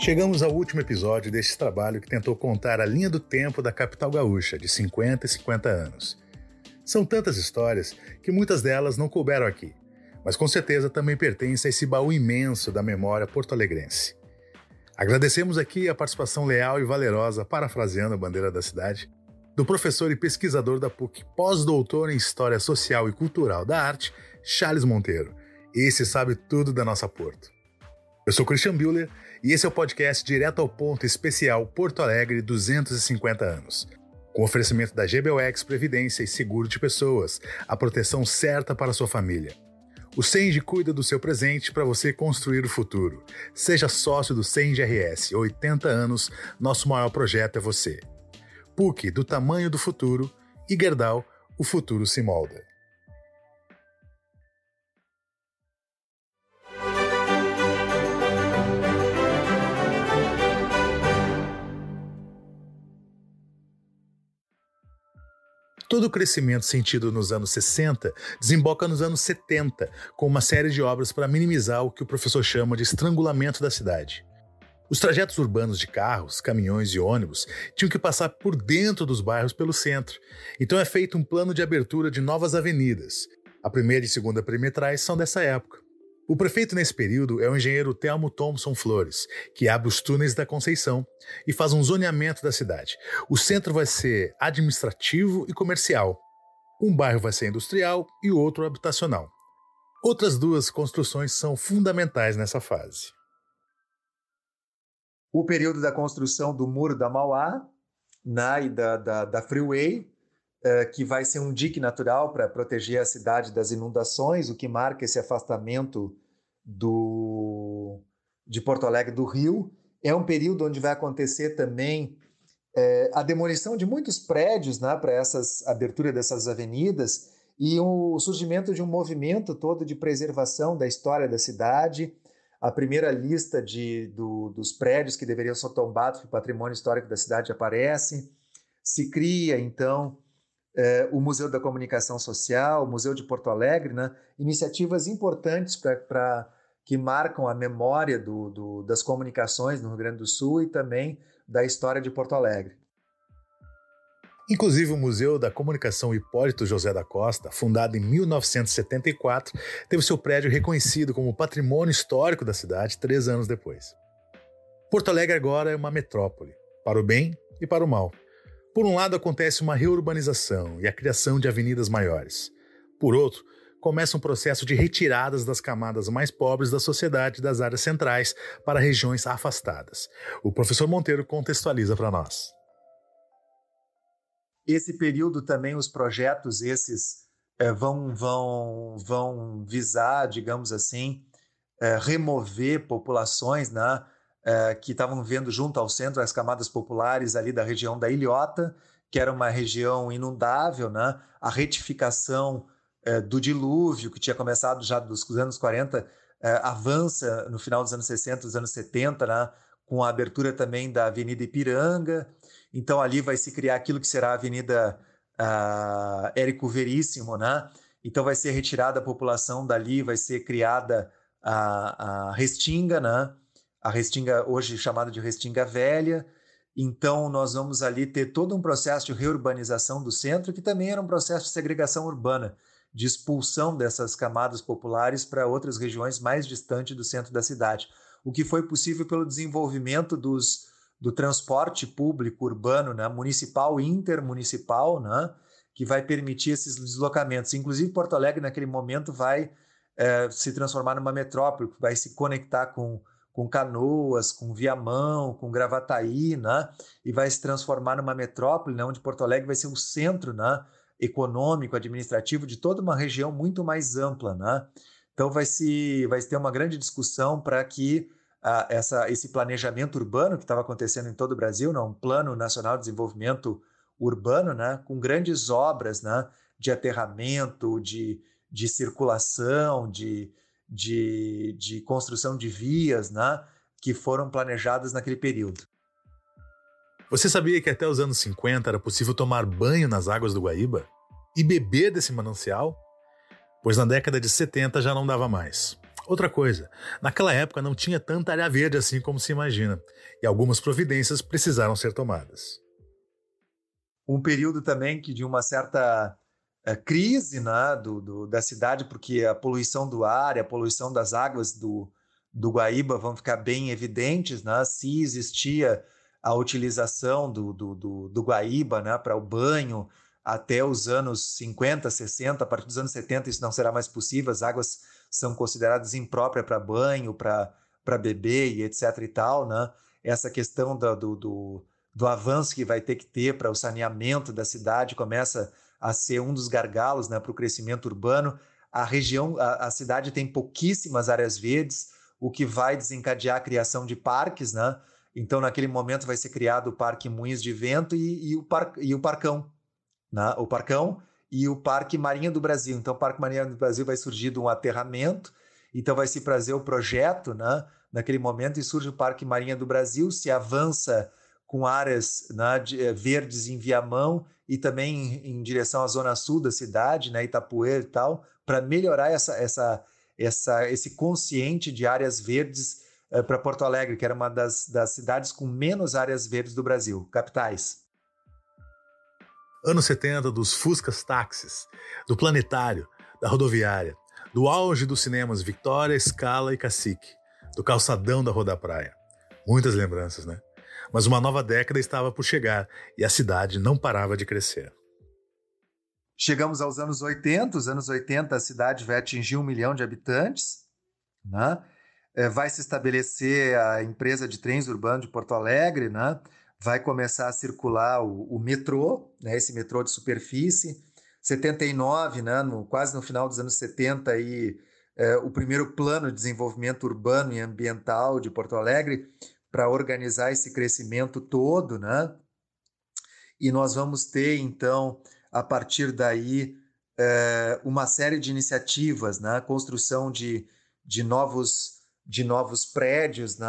Chegamos ao último episódio deste trabalho que tentou contar a linha do tempo da capital gaúcha, de 50 e 50 anos. São tantas histórias que muitas delas não couberam aqui, mas com certeza também pertencem a esse baú imenso da memória porto-alegrense. Agradecemos aqui a participação leal e valerosa, parafraseando a bandeira da cidade, do professor e pesquisador da PUC, pós-doutor em História Social e Cultural da Arte, Charles Monteiro. Esse sabe tudo da nossa Porto. Eu sou Christian Bühler e esse é o podcast Direto ao Ponto especial Porto Alegre 250 anos. Com oferecimento da GBUX Previdência e Seguro de Pessoas, a proteção certa para a sua família. O Senge cuida do seu presente para você construir o futuro. Seja sócio do Senge RS. 80 anos, nosso maior projeto é você. PUC, do tamanho do futuro. E Gerdau, o futuro se molda. Todo o crescimento sentido nos anos 60 desemboca nos anos 70, com uma série de obras para minimizar o que o professor chama de estrangulamento da cidade. Os trajetos urbanos de carros, caminhões e ônibus tinham que passar por dentro dos bairros pelo centro, então é feito um plano de abertura de novas avenidas. A primeira e segunda perimetrais são dessa época. O prefeito nesse período é o engenheiro Telmo Thompson Flores, que abre os túneis da Conceição e faz um zoneamento da cidade. O centro vai ser administrativo e comercial. Um bairro vai ser industrial e o outro habitacional. Outras duas construções são fundamentais nessa fase. O período da construção do Muro da Mauá, e da Freeway, que vai ser um dique natural para proteger a cidade das inundações, o que marca esse afastamento de Porto Alegre do Rio. É um período onde vai acontecer também a demolição de muitos prédios, para essa abertura dessas avenidas e o surgimento de um movimento todo de preservação da história da cidade. A primeira lista dos prédios que deveriam ser tombados para o patrimônio histórico da cidade aparece. Se cria, então, o Museu da Comunicação Social, o Museu de Porto Alegre, iniciativas importantes que marcam a memória das comunicações no Rio Grande do Sul e também da história de Porto Alegre. Inclusive, o Museu da Comunicação Hipólito José da Costa, fundado em 1974, teve seu prédio reconhecido como Patrimônio Histórico da cidade 3 anos depois. Porto Alegre agora é uma metrópole, para o bem e para o mal. Por um lado, acontece uma reurbanização e a criação de avenidas maiores. Por outro, começa um processo de retiradas das camadas mais pobres da sociedade das áreas centrais para regiões afastadas. O professor Monteiro contextualiza para nós. Esse período também, os projetos esses vão visar, digamos assim, remover populações, que estavam vivendo junto ao centro, as camadas populares ali da região da Ilhota, que era uma região inundável, a retificação do dilúvio, que tinha começado já dos anos 40, avança no final dos anos 60, dos anos 70, com a abertura também da Avenida Ipiranga. Então ali vai se criar aquilo que será a Avenida Érico Veríssimo, Então vai ser retirada a população dali, vai ser criada a Restinga, a Restinga, hoje chamada de Restinga Velha. Então, nós vamos ali ter todo um processo de reurbanização do centro, que também era um processo de segregação urbana, de expulsão dessas camadas populares para outras regiões mais distantes do centro da cidade. O que foi possível pelo desenvolvimento do transporte público urbano, municipal e intermunicipal, que vai permitir esses deslocamentos. Inclusive, Porto Alegre, naquele momento, vai se transformar numa metrópole, vai se conectar com Canoas, com Viamão, com Gravataí, e vai se transformar numa metrópole, onde Porto Alegre vai ser o centro, econômico, administrativo de toda uma região muito mais ampla, Então vai se ter uma grande discussão para que esse planejamento urbano que estava acontecendo em todo o Brasil, um Plano Nacional de Desenvolvimento Urbano, com grandes obras, de aterramento, de circulação, de construção de vias, que foram planejadas naquele período. Você sabia que até os anos 50 era possível tomar banho nas águas do Guaíba? E beber desse manancial? Pois na década de 70 já não dava mais. Outra coisa, naquela época não tinha tanta área verde assim como se imagina, e algumas providências precisaram ser tomadas. Um período também que de uma certa crise, né, da cidade, porque a poluição do ar e a poluição das águas do Guaíba vão ficar bem evidentes, né? Se existia a utilização do Guaíba, né, para o banho até os anos 50, 60, a partir dos anos 70 isso não será mais possível, as águas são consideradas impróprias para banho, para beber e etc e tal, né? Essa questão do avanço que vai ter que ter para o saneamento da cidade começa a ser um dos gargalos, né, para o crescimento urbano. A região, a cidade tem pouquíssimas áreas verdes, o que vai desencadear a criação de parques, né? Então, naquele momento vai ser criado o Parque Moinhos de Vento e o Parcão, né? O Parcão e o Parque Marinha do Brasil. Então, o Parque Marinha do Brasil vai surgir de um aterramento, então vai se fazer o projeto, né, naquele momento, e surge o Parque Marinha do Brasil, se avança com áreas, né, verdes em Viamão e também em direção à zona sul da cidade, né, Itapuã e tal, para melhorar esse consciente de áreas verdes para Porto Alegre, que era uma das cidades com menos áreas verdes do Brasil, capitais. Anos 70 dos Fuscas táxis, do Planetário, da rodoviária, do auge dos cinemas Victoria, Scala e Cacique, do calçadão da Rua da Praia. Muitas lembranças, né? Mas uma nova década estava por chegar e a cidade não parava de crescer. Chegamos aos anos 80. Os anos 80 a cidade vai atingir 1 milhão de habitantes, né? Vai se estabelecer a empresa de trens urbanos de Porto Alegre, né? Vai começar a circular o metrô, né? Esse metrô de superfície. 79, né? Quase no final dos anos 70, aí, o primeiro plano de desenvolvimento urbano e ambiental de Porto Alegre para organizar esse crescimento todo, né? E nós vamos ter, então, a partir daí, uma série de iniciativas, né? Construção de novos prédios, né?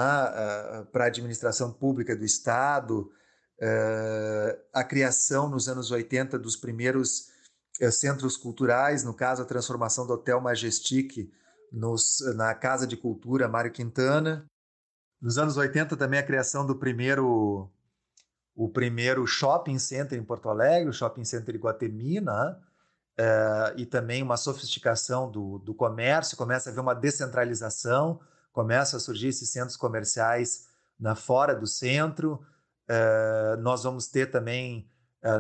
Para a administração pública do Estado, a criação nos anos 80 dos primeiros centros culturais, no caso a transformação do Hotel Majestic na Casa de Cultura Mário Quintana. Nos anos 80 também a criação do primeiro shopping center em Porto Alegre, o Shopping Center Iguatemi, né? E também uma sofisticação do comércio, começa a haver uma descentralização, começa a surgir esses centros comerciais fora do centro. Nós vamos ter também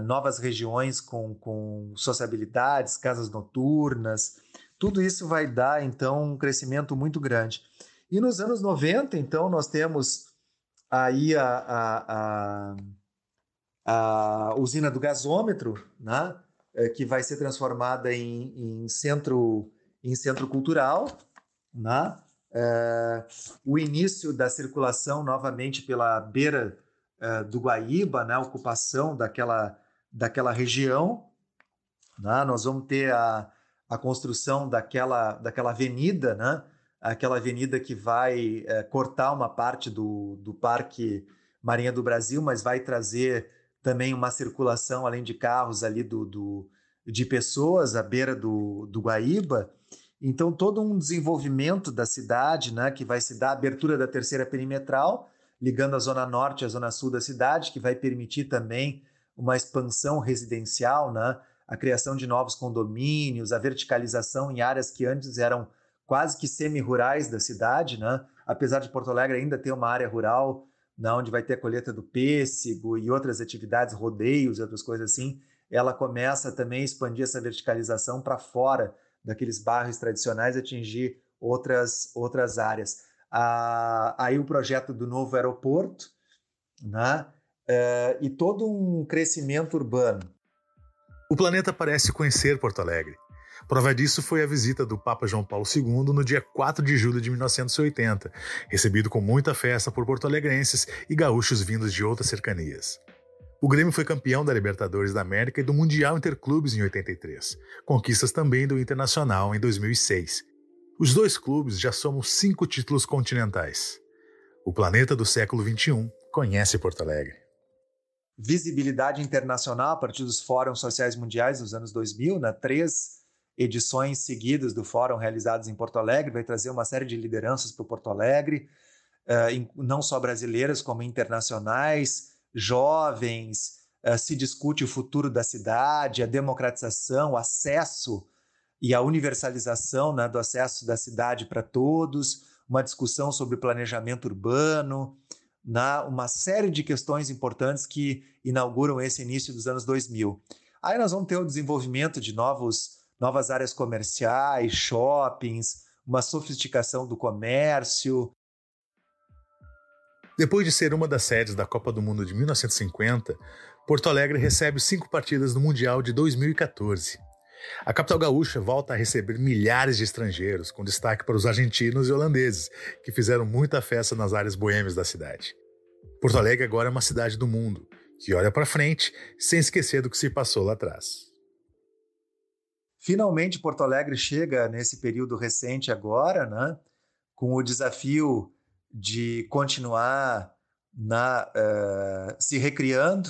novas regiões com sociabilidades, casas noturnas. Tudo isso vai dar, então, um crescimento muito grande. E nos anos 90, então, nós temos aí a usina do gasômetro, né? Que vai ser transformada em centro cultural, né? O início da circulação novamente pela beira do Guaíba, né? A ocupação daquela região, né? Nós vamos ter a construção daquela avenida, né? Aquela avenida que vai cortar uma parte do Parque Marinha do Brasil, mas vai trazer também uma circulação, além de carros ali de pessoas à beira do Guaíba. Então, todo um desenvolvimento da cidade, né, que vai se dar a abertura da terceira perimetral, ligando a zona norte à zona sul da cidade, que vai permitir também uma expansão residencial, né, a criação de novos condomínios, a verticalização em áreas que antes eram quase que semi-rurais da cidade, né? Apesar de Porto Alegre ainda ter uma área rural, né, onde vai ter a colheita do pêssego e outras atividades, rodeios e outras coisas assim, ela começa também a expandir essa verticalização para fora daqueles bairros tradicionais e atingir outras áreas. Aí o projeto do novo aeroporto, né? E todo um crescimento urbano. O planeta parece conhecer Porto Alegre. Prova disso foi a visita do Papa João Paulo II no dia 4 de julho de 1980, recebido com muita festa por porto-alegrenses e gaúchos vindos de outras cercanias. O Grêmio foi campeão da Libertadores da América e do Mundial Interclubes em 83, conquistas também do Internacional em 2006. Os dois clubes já somam 5 títulos continentais. O planeta do século XXI conhece Porto Alegre. Visibilidade internacional a partir dos fóruns sociais mundiais dos anos 2000, né? 3 edições seguidas do fórum realizadas em Porto Alegre, vai trazer uma série de lideranças para Porto Alegre, não só brasileiras como internacionais, jovens, se discute o futuro da cidade, a democratização, o acesso e a universalização, né, do acesso da cidade para todos, uma discussão sobre planejamento urbano, uma série de questões importantes que inauguram esse início dos anos 2000. Aí nós vamos ter o desenvolvimento de novas áreas comerciais, shoppings, uma sofisticação do comércio. Depois de ser uma das sedes da Copa do Mundo de 1950, Porto Alegre recebe 5 partidas no Mundial de 2014. A capital gaúcha volta a receber milhares de estrangeiros, com destaque para os argentinos e holandeses, que fizeram muita festa nas áreas boêmias da cidade. Porto Alegre agora é uma cidade do mundo, que olha para frente sem esquecer do que se passou lá atrás. Finalmente, Porto Alegre chega nesse período recente agora, né, com o desafio de continuar se recriando,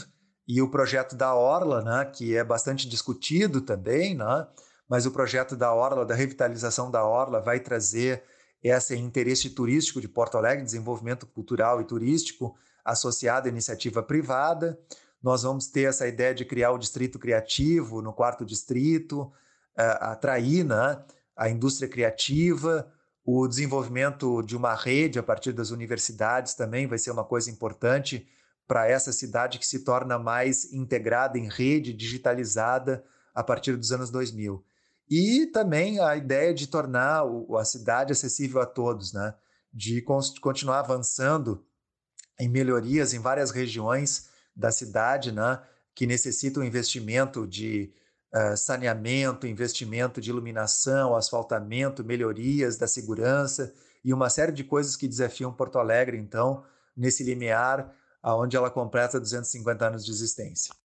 e o projeto da Orla, né, que é bastante discutido também, né, mas o projeto da Orla, da revitalização da Orla, vai trazer esse interesse turístico de Porto Alegre, desenvolvimento cultural e turístico associado à iniciativa privada. Nós vamos ter essa ideia de criar o distrito criativo no 4º distrito, atrair, né, a indústria criativa. O desenvolvimento de uma rede a partir das universidades também vai ser uma coisa importante para essa cidade que se torna mais integrada em rede, digitalizada a partir dos anos 2000. E também a ideia de tornar a cidade acessível a todos, né? De continuar avançando em melhorias em várias regiões da cidade, né? Que necessitam investimento de saneamento, investimento de iluminação, asfaltamento, melhorias da segurança e uma série de coisas que desafiam Porto Alegre, então, nesse limiar onde ela completa 250 anos de existência.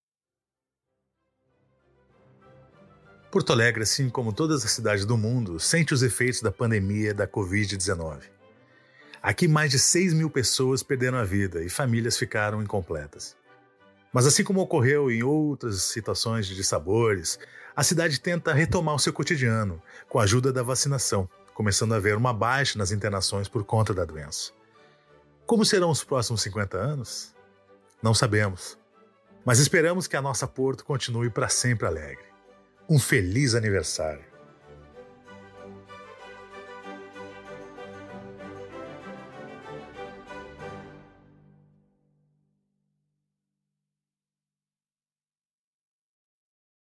Porto Alegre, assim como todas as cidades do mundo, sente os efeitos da pandemia da Covid-19. Aqui mais de 6 mil pessoas perderam a vida e famílias ficaram incompletas. Mas assim como ocorreu em outras situações de dissabores, a cidade tenta retomar o seu cotidiano com a ajuda da vacinação, começando a haver uma baixa nas internações por conta da doença. Como serão os próximos 50 anos? Não sabemos, mas esperamos que a nossa Porto continue para sempre alegre. Um feliz aniversário!